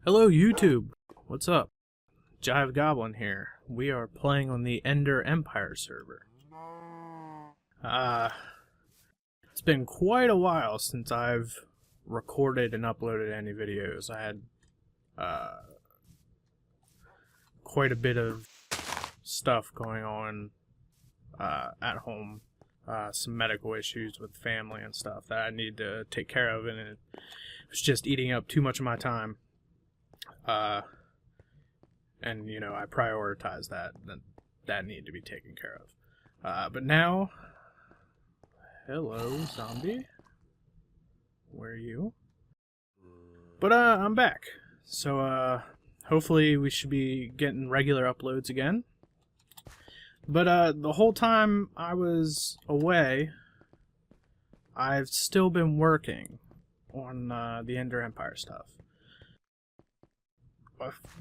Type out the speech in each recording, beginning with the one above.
Hello YouTube! What's up? Jive Goblin here. We are playing on the EnderEmpire server. It's been quite a while since I've recorded and uploaded any videos. I had quite a bit of stuff going on at home. Some medical issues with family and stuff that I need to take care of, and it was just eating up too much of my time. And you know, I prioritize that need to be taken care of. But now, hello zombie, where are you? But I'm back, so hopefully we should be getting regular uploads again. But the whole time I was away, I've still been working on the EnderEmpire stuff.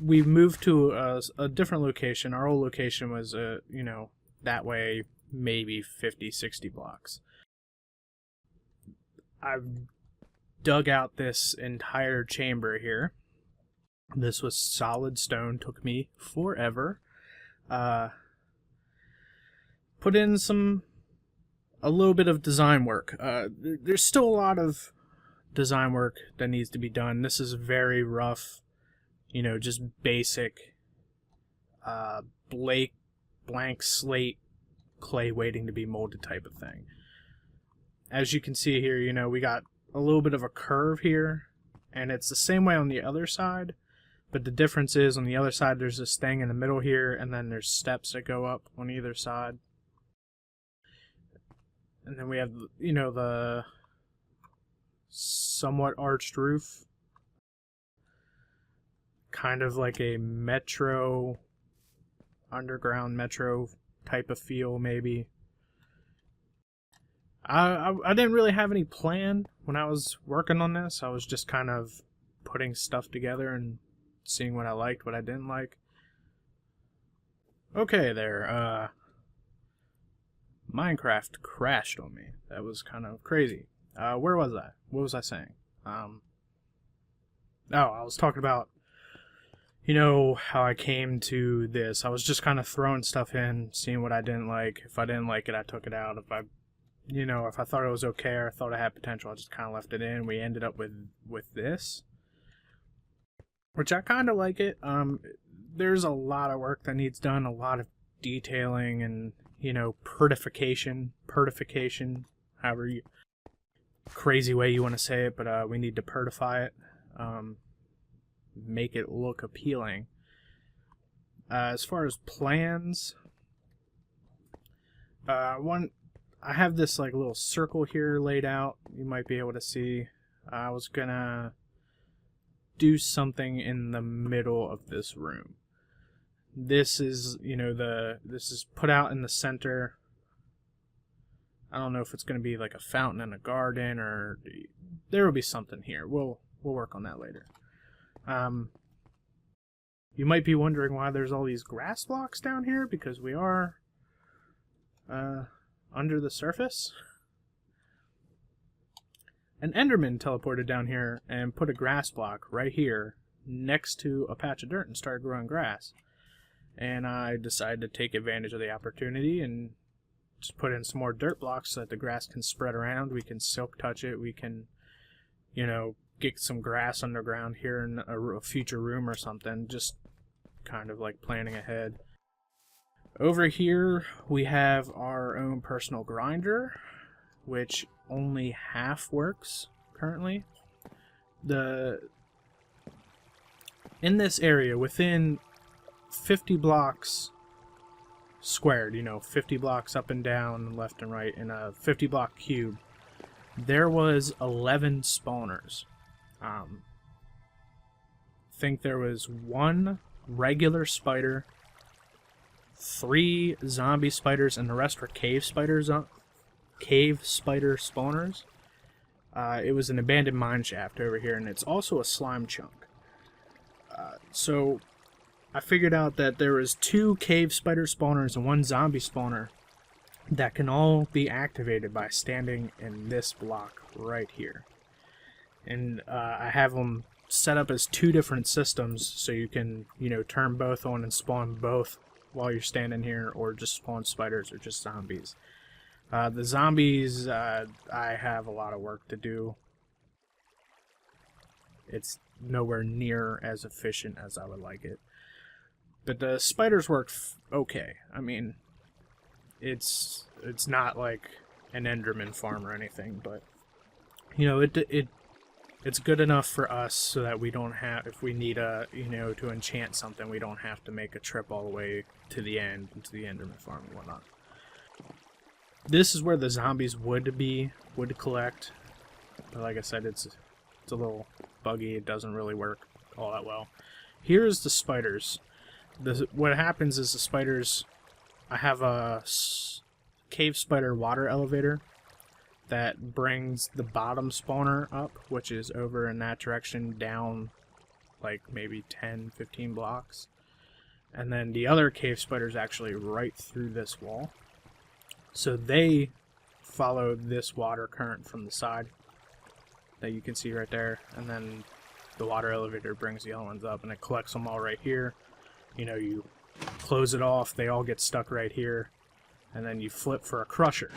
We moved to a different location. Our old location was, you know, that way maybe 50, 60 blocks. I've dug out this entire chamber here. This was solid stone, took me forever. Put in a little bit of design work. There's still a lot of design work that needs to be done. This is very rough. You know, just basic blank slate clay waiting to be molded type of thing. As you can see here, you know, we got a little bit of a curve here, and it's the same way on the other side, but the difference is on the other side there's this thing in the middle here, and then there's steps that go up on either side. And then we have, you know, the somewhat arched roof. Kind of like a metro, underground metro type of feel, maybe. I didn't really have any plan when I was working on this. I was just kind of putting stuff together and seeing what I liked, what I didn't like. Okay, there. Minecraft crashed on me. That was kind of crazy. Where was I? What was I saying? Oh, I was talking about, you know, how I came to this. I was just kind of throwing stuff in, seeing what I didn't like. If I didn't like it, I took it out. If I thought it was okay or I thought it had potential, I just kind of left it in. We ended up with this, which I kind of like it. There's a lot of work that needs done, a lot of detailing and, you know, pertification, however you, crazy way you want to say it, but we need to pertify it. Make it look appealing. As far as plans, I have this like little circle here laid out. You might be able to see. I was gonna do something in the middle of this room. This is, you know, this is put out in the center. I don't know if it's gonna be like a fountain in a garden, or there will be something here. We'll work on that later. You might be wondering why there's all these grass blocks down here, because we are under the surface. An Enderman teleported down here and put a grass block right here next to a patch of dirt and started growing grass. And I decided to take advantage of the opportunity and just put in some more dirt blocks so that the grass can spread around. We can silk touch it. We can, you know, get some grass underground here in a future room or something, just kind of like planning ahead. Over here we have our own personal grinder, which only half works currently. In this area, within 50 blocks squared, you know, 50 blocks up and down, left and right, in a 50 block cube, there was 11 spawners. I think there was one regular spider, 3 zombie spiders, and the rest were cave spider spawners. It was an abandoned mine shaft over here, and it's also a slime chunk. So I figured out that there was 2 cave spider spawners and 1 zombie spawner that can all be activated by standing in this block right here. And I have them set up as 2 different systems, so you can, you know, turn both on and spawn both while you're standing here, or just spawn spiders or just zombies. The zombies, I have a lot of work to do. It's nowhere near as efficient as I would like it. But the spiders work okay. I mean, it's not like an Enderman farm or anything, but you know, it's good enough for us so that we don't have, if we need a, you know, to enchant something, we don't have to make a trip all the way to the end, to the Enderman farm and whatnot. This is where the zombies would collect, but like I said, it's a little buggy. It doesn't really work all that well. Here's the spiders. What happens is the spiders, I have a cave spider water elevator that brings the bottom spawner up, which is over in that direction, down like maybe 10-15 blocks. And then the other cave spider's actually right through this wall. So they follow this water current from the side that you can see right there, and then the water elevator brings the other ones up, and it collects them all right here. You know, you close it off, they all get stuck right here, and then you flip for a crusher.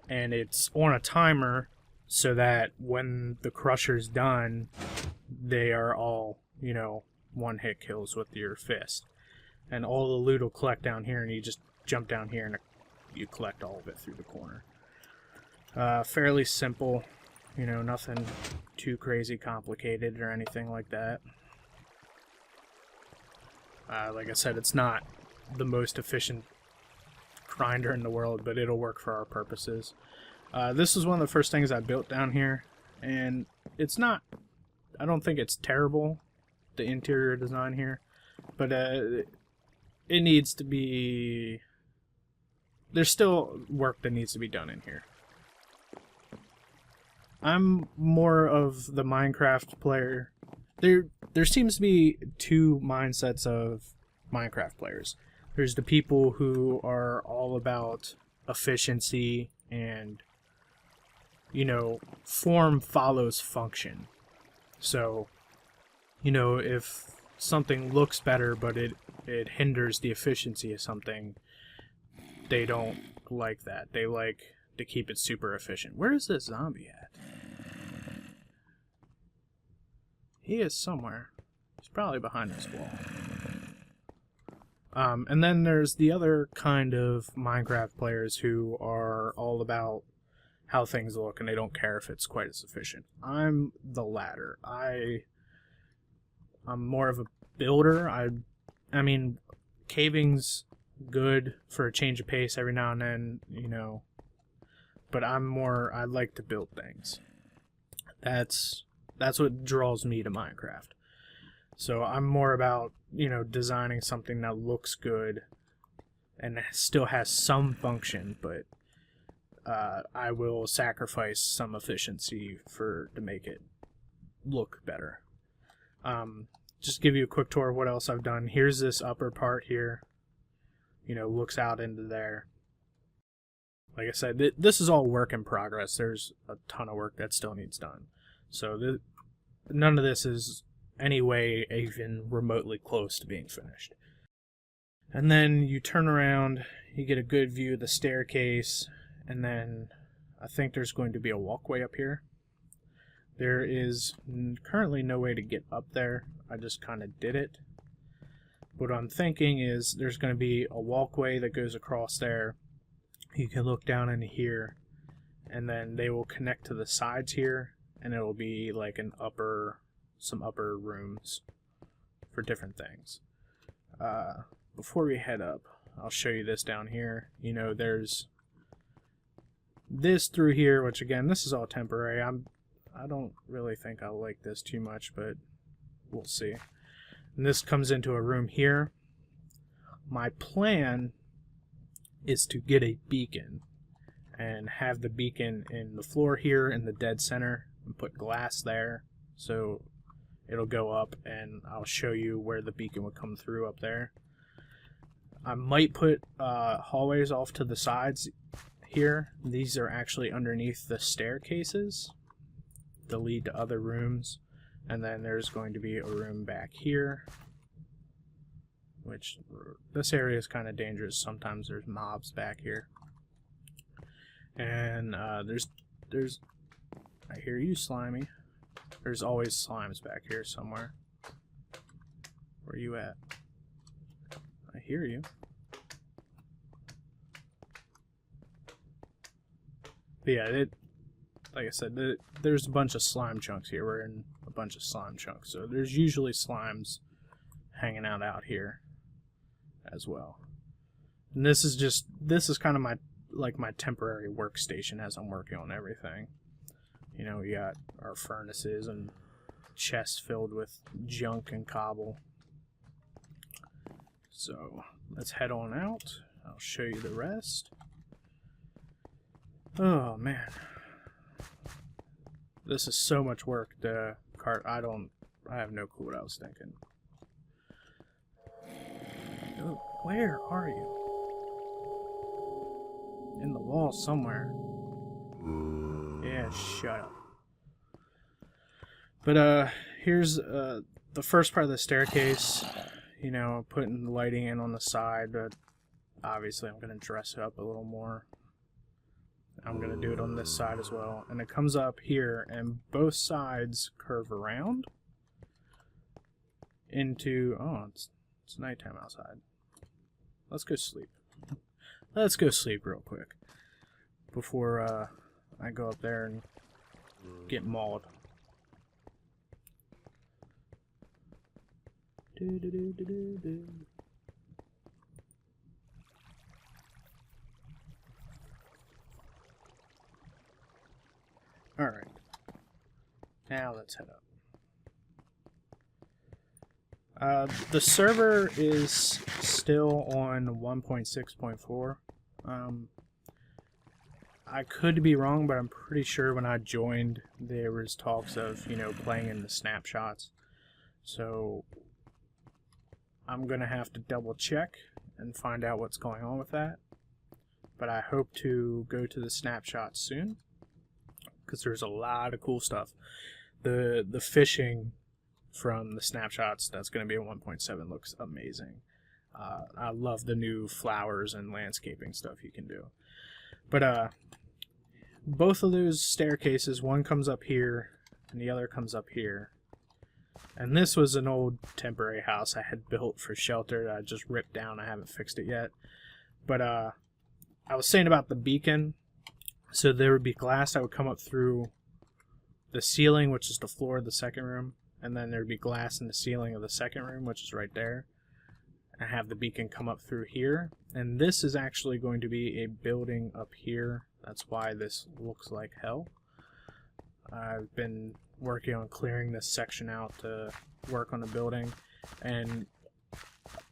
And it's on a timer so that when the crusher's done, they are all, you know, one-hit kills with your fist. And all the loot will collect down here, and you just jump down here and you collect all of it through the corner. Fairly simple, you know, nothing too crazy complicated or anything like that. Like I said, it's not the most efficient grinder in the world, but it'll work for our purposes. This is one of the first things I built down here, and it's not, I don't think it's terrible, the interior design here, but it needs to be, there's still work that needs to be done in here. I'm more of the Minecraft player. There seems to be 2 mindsets of Minecraft players. There's the people who are all about efficiency and, you know, form follows function. So, you know, if something looks better but it hinders the efficiency of something, they don't like that. They like to keep it super efficient. Where is this zombie at? He is somewhere. He's probably behind this wall. And then there's the other kind of Minecraft players who are all about how things look and they don't care if it's quite as efficient. I'm the latter. I'm more of a builder. I mean, caving's good for a change of pace every now and then, you know, but I like to build things. That's what draws me to Minecraft. So I'm more about, you know, designing something that looks good and still has some function, but I will sacrifice some efficiency to make it look better. Just give you a quick tour of what else I've done. Here's this upper part here. You know, looks out into there. Like I said, this is all work in progress. There's a ton of work that still needs done. So none of this is any way even remotely close to being finished. And then you turn around, you get a good view of the staircase, and then I think there's going to be a walkway up here. There is currently no way to get up there. I just kind of did it. What I'm thinking is there's going to be a walkway that goes across there. You can look down into here, and then they will connect to the sides here, and it will be like some upper rooms for different things. Before we head up, I'll show you this down here. You know, there's this through here, which again, this is all temporary. I don't really think I'll like this too much, but we'll see. And this comes into a room here. My plan is to get a beacon and have the beacon in the floor here in the dead center and put glass there, so it'll go up and I'll show you where the beacon would come through up there. I might put hallways off to the sides here. These are actually underneath the staircases that lead to other rooms, And then there's going to be a room back here, which this area is kind of dangerous. Sometimes there's mobs back here. And there's I hear you, Slimy. There's always slimes back here somewhere. Where you at? I hear you. But yeah, like I said, there's a bunch of slime chunks here. We're in a bunch of slime chunks, so there's usually slimes hanging out here as well. And this is kind of my temporary workstation as I'm working on everything. You know, we got our furnaces and chests filled with junk and cobble. So let's head on out. I'll show you the rest. Oh man, this is so much work. The cart, I have no clue what I was thinking. Oh, where are you? In the wall somewhere. Yeah, shut up. But here's the first part of the staircase. You know, putting the lighting in on the side, but obviously I'm gonna dress it up a little more. I'm gonna do it on this side as well, and it comes up here, and both sides curve around into. Oh, it's nighttime outside. Let's go sleep. Let's go sleep real quick before I go up there and get mauled. Alright. Now let's head up. The server is still on 1.6.4. I could be wrong, but I'm pretty sure when I joined there was talks of, you know, playing in the snapshots. So I'm gonna have to double check and find out what's going on with that. But I hope to go to the snapshots soon, because there's a lot of cool stuff. The fishing from the snapshots that's going to be a 1.7 looks amazing. I love the new flowers and landscaping stuff you can do. But both of those staircases, one comes up here and the other comes up here. And this was an old temporary house I had built for shelter that I just ripped down. I haven't fixed it yet. But I was saying about the beacon. So there would be glass that would come up through the ceiling, which is the floor of the second room. And then there would be glass in the ceiling of the second room, which is right there. I have the beacon come up through here. And this is actually going to be a building up here. That's why this looks like hell. I've been working on clearing this section out to work on the building. And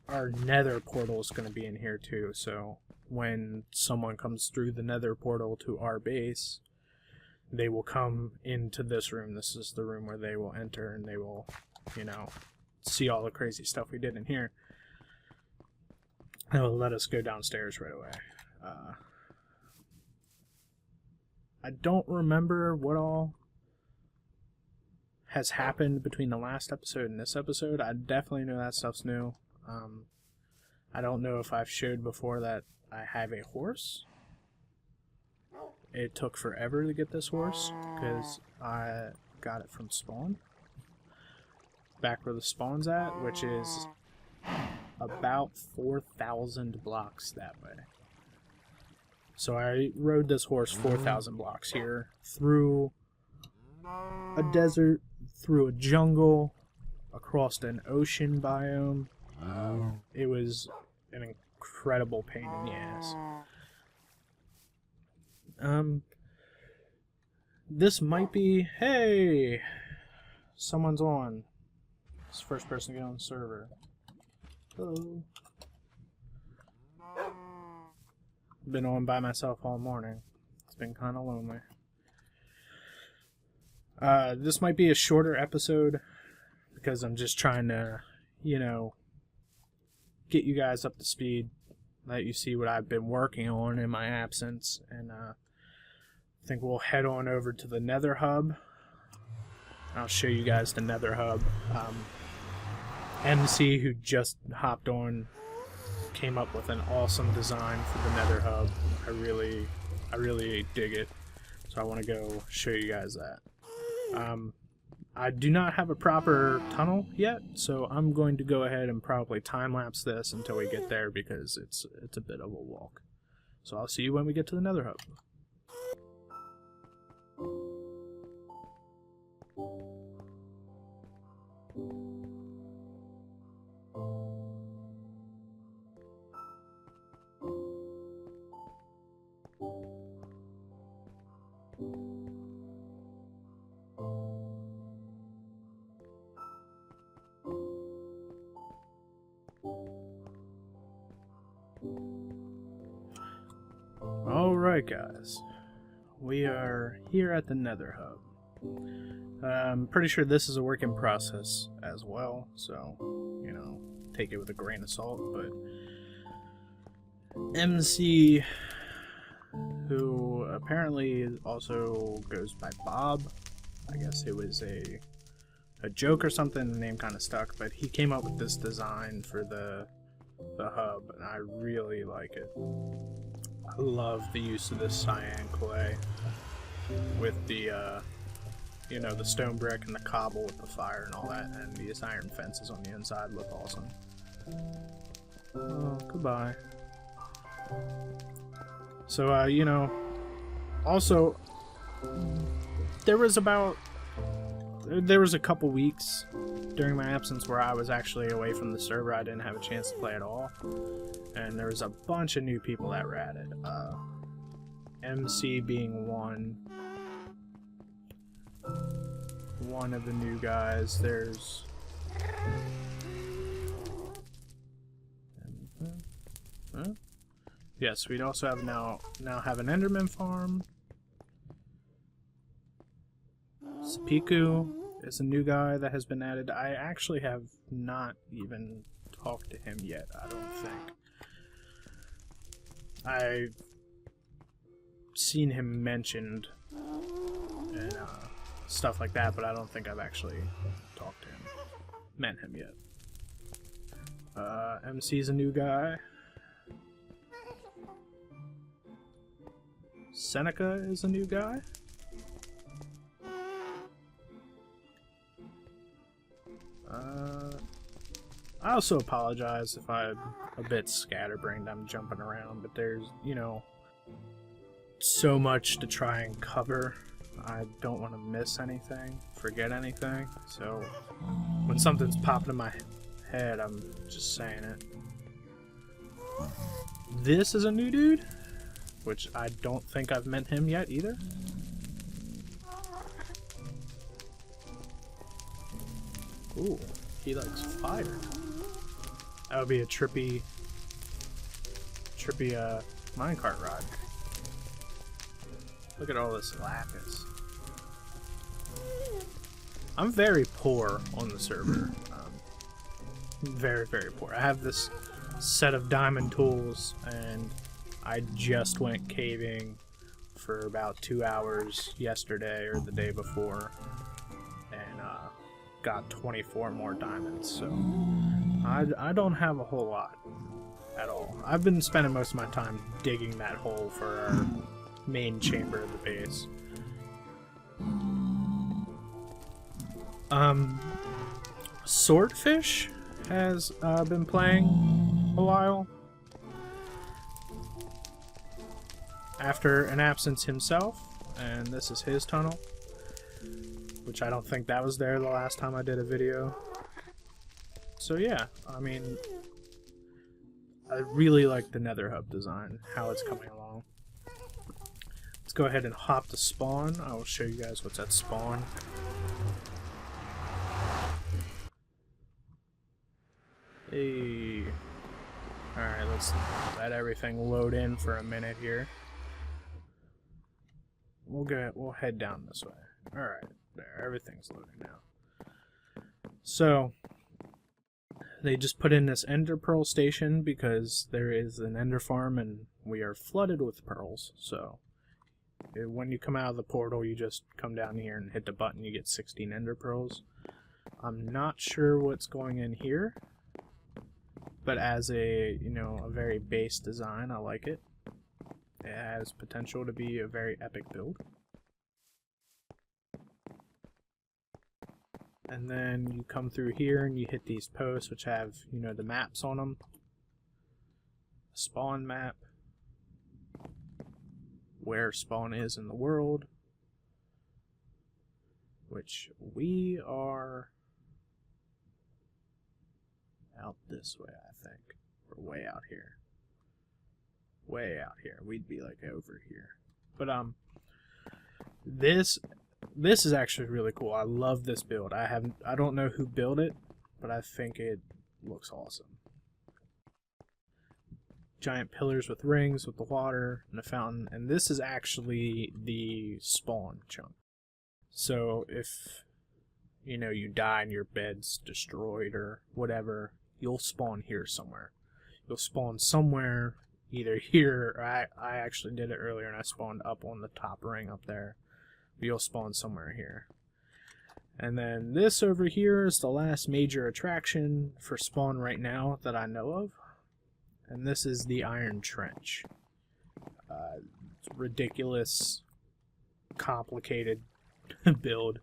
our nether portal is going to be in here too. So when someone comes through the nether portal to our base, they will come into this room. This is the room where they will enter, and they will, you know, see all the crazy stuff we did in here. They'll let us go downstairs right away. I don't remember what all has happened between the last episode and this episode. I definitely know that stuff's new. I don't know if I've showed before that I have a horse. It took forever to get this horse because I got it from spawn. Back where the spawn's at, which is about 4,000 blocks that way. So I rode this horse 4,000 blocks here through a desert, through a jungle, across an ocean biome. It was an incredible pain in the ass. This might be... Hey! Someone's on. It's the first person to get on the server. Hello. Been on by myself all morning. It's been kind of lonely. This might be a shorter episode because I'm just trying to, you know, get you guys up to speed, let you see what I've been working on in my absence, and I think we'll head on over to the Nether Hub I'll show you guys the Nether hub. MC, who just hopped on, came up with an awesome design for the Nether hub. I really dig it. So I want to go show you guys that. I do not have a proper tunnel yet, so I'm going to go ahead and probably time-lapse this until we get there because it's a bit of a walk. So I'll see you when we get to the Nether hub. Alright guys, we are here at the Nether hub. I'm pretty sure this is a work in process as well, so, you know, take it with a grain of salt, but MC, who apparently also goes by Bob, I guess it was a joke or something, the name kind of stuck, but he came up with this design for the hub, and I really like it. I love the use of this cyan clay with the, you know, the stone brick and the cobble with the fire and all that, and these iron fences on the inside look awesome. Oh, goodbye. So, you know, also, there was a couple weeks during my absence where I was actually away from the server. I didn't have a chance to play at all. And there was a bunch of new people that ratted. MC being one of the new guys. There's yes, we'd also have now have an Enderman farm. Spiku is a new guy that has been added. I actually have not even talked to him yet, I don't think. I've seen him mentioned and stuff like that, but I don't think I've actually talked to him, met him yet. MC's a new guy. Seneca is a new guy. I also apologize if I'm a bit scatterbrained. I'm jumping around, but there's, you know, so much to try and cover. I don't want to miss anything, forget anything, so when something's popping in my head, I'm just saying it. This is a new dude, which I don't think I've met him yet either. Ooh, he likes fire. That would be a trippy minecart ride. Look at all this lapis. I'm very poor on the server. Very, very poor. I have this set of diamond tools, and I just went caving for about 2 hours yesterday or the day before, and got 24 more diamonds, so I don't have a whole lot at all. I've been spending most of my time digging that hole for our main chamber of the base. Swordfish has been playing a while after an absence himself, and this is his tunnel, which I don't think that was there the last time I did a video. So yeah, I mean, I really like the Nether hub design, how it's coming along. Let's go ahead and hop to spawn. I will show you guys what's at spawn. Hey. Alright, let's let everything load in for a minute here. We'll head down this way. Alright, there, everything's loading now. So, they just put in this ender pearl station because there is an ender farm and we are flooded with pearls, so when you come out of the portal, you just come down here and hit the button, you get 16 ender pearls. I'm not sure what's going in here, but as a, you know, a very base design, I like it. It has potential to be a very epic build. And then you come through here and you hit these posts, which have, you know, the maps on them. Spawn map, where spawn is in the world, which we are out this way, I think. We're way out here. Way out here. We'd be like over here. But this is actually really cool. I love this build. I don't know who built it, but I think it looks awesome. Giant pillars with rings with the water and a fountain, and this is actually the spawn chunk. So if, you know, you die and your bed's destroyed or whatever, you'll spawn here somewhere. You'll spawn somewhere, either here, or I actually did it earlier and I spawned up on the top ring up there. But you'll spawn somewhere here. And then this over here is the last major attraction for spawn right now that I know of. And this is the Iron Trench. Ridiculous, complicated build.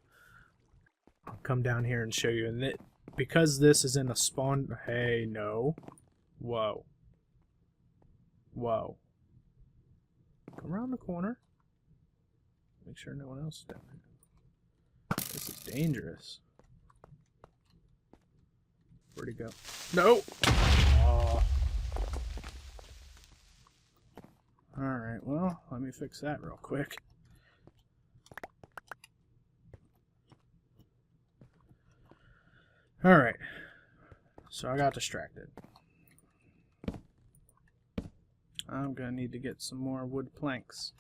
I'll come down here and show you. And because this is in a spawn... Hey, no. Whoa. Whoa. Come around the corner. Make sure no one else is down here. This is dangerous. Where'd he go? No! Oh. Alright, well, let me fix that real quick. Alright, so I got distracted. I'm gonna need to get some more wood planks.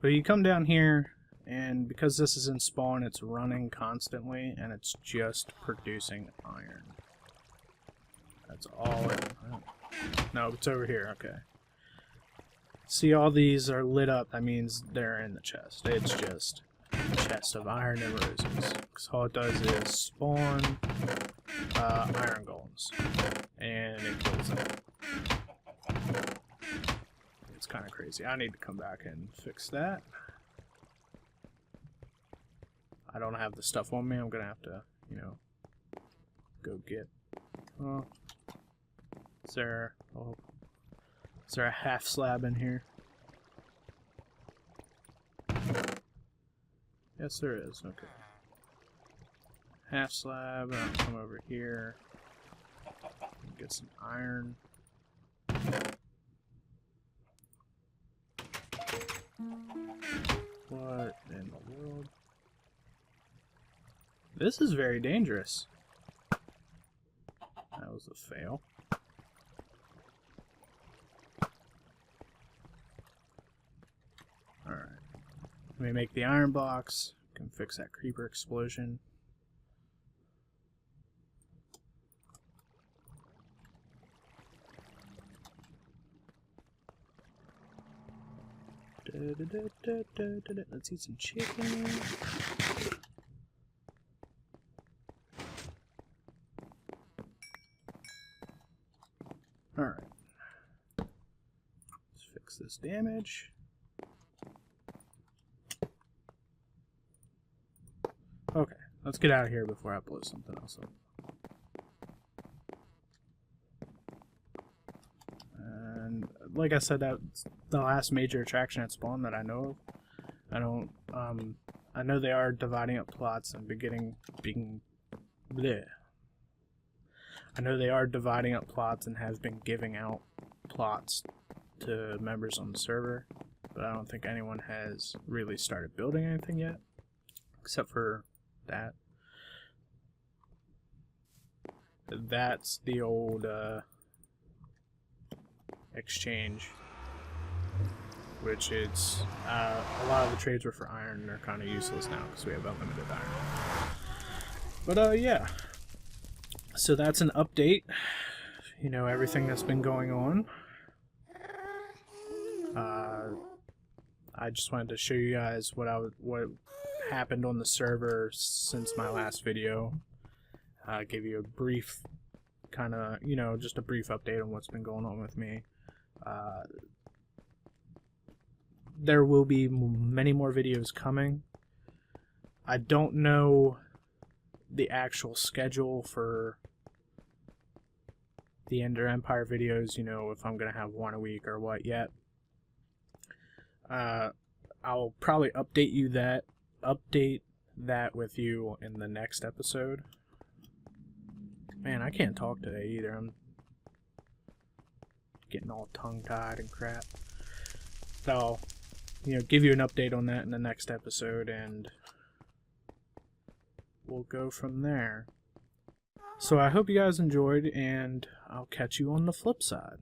But you come down here, and because this is in spawn, it's running constantly, and it's just producing iron. That's all it... No, it's over here, okay. See, all these are lit up. That means they're in the chest. It's just a chest of iron and roses. Because all it does is spawn iron golems. And it kills them. It's kind of crazy. I need to come back and fix that. I don't have the stuff on me. I'm going to have to, you know, go get... Oh. Is there a half slab in here? Yes, there is. Okay. Half slab. I'll come over here. Get some iron. What in the world? This is very dangerous. That was a fail. Alright. Let me make the iron blocks. Can fix that creeper explosion. Let's eat some chicken. Alright. Let's fix this damage. Okay, let's get out of here before I blow something else up. And like I said, that's the last major attraction at spawn that I know of. I know they are dividing up plots and I know they are dividing up plots and have been giving out plots to members on the server, but I don't think anyone has really started building anything yet, except for that. That's the old exchange, which is a lot of the trades were for iron and they're kind of useless now because we have unlimited iron. But yeah, so that's an update, you know, everything that's been going on. I just wanted to show you guys what happened on the server since my last video. Give you a brief kind of, just a brief update on what's been going on with me. There will be many more videos coming. I don't know the actual schedule for the EnderEmpire videos, if I'm going to have one a week or what yet. I'll probably update that with you in the next episode. Man, I can't talk today either. I'm getting all tongue-tied and crap. So I'll, give you an update on that in the next episode, and we'll go from there. So I hope you guys enjoyed, and I'll catch you on the flip side.